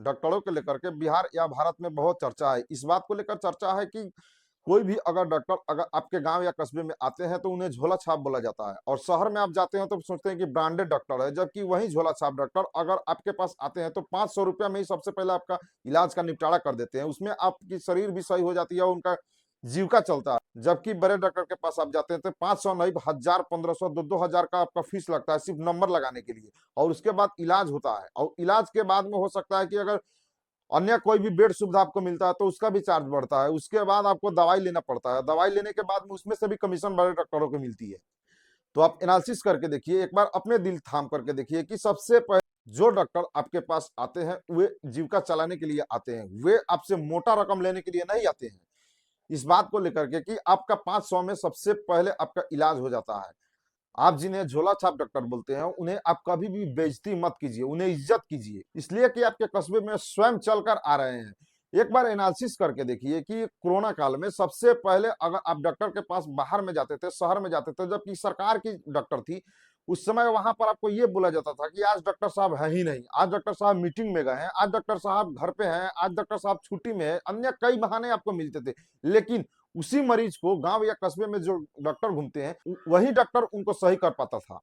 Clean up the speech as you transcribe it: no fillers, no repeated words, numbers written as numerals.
डॉक्टरों को लेकर के बिहार या भारत में बहुत चर्चा है। इस बात को लेकर चर्चा है कि कोई भी अगर डॉक्टर अगर आपके गांव या कस्बे में आते हैं तो उन्हें झोला छाप बोला जाता है, और शहर में आप जाते हैं तो सोचते हैं कि ब्रांडेड डॉक्टर है, जबकि वही झोला छाप डॉक्टर अगर आपके पास आते हैं तो 500 रुपया में ही सबसे पहले आपका इलाज का निपटारा कर देते हैं। उसमें आपकी शरीर भी सही हो जाती है, उनका जीविका चलता है। जबकि बड़े डॉक्टर के पास आप जाते हैं तो 500 नहीं, 1000, 1500, 2-2 हजार का आपका फीस लगता है सिर्फ नंबर लगाने के लिए, और उसके बाद इलाज होता है। और इलाज के बाद में हो सकता है कि अगर अन्य कोई भी बेड सुविधा आपको मिलता है तो उसका भी चार्ज बढ़ता है। उसके बाद आपको दवाई लेना पड़ता है, दवाई लेने के बाद में उसमें से भी कमीशन बड़े डॉक्टरों को मिलती है। तो आप एनालिसिस करके देखिए, एक बार अपने दिल थाम करके देखिए कि सबसे पहले जो डॉक्टर आपके पास आते हैं वे जीविका चलाने के लिए आते हैं, वे आपसे मोटा रकम लेने के लिए नहीं आते हैं। इस बात को लेकर के कि आपका 500 में सबसे पहले आपका इलाज हो जाता है। आप जिन्हें झोला छाप डॉक्टर बोलते हैं उन्हें आप कभी भी बेइज्जती मत कीजिए, उन्हें इज्जत कीजिए, इसलिए कि आपके कस्बे में स्वयं चलकर आ रहे हैं। एक बार एनालिसिस करके देखिए कि कोरोना काल में सबसे पहले अगर आप डॉक्टर के पास बाहर में जाते थे, शहर में जाते थे, जबकि सरकार की डॉक्टर थी, उस समय वहां पर आपको ये बोला जाता था कि आज डॉक्टर साहब है ही नहीं, आज डॉक्टर साहब मीटिंग में गए हैं, आज डॉक्टर साहब घर पे हैं, आज डॉक्टर साहब छुट्टी में है, अन्य कई बहाने आपको मिलते थे। लेकिन उसी मरीज को गांव या कस्बे में जो डॉक्टर घूमते हैं वही डॉक्टर उनको सही कर पाता था।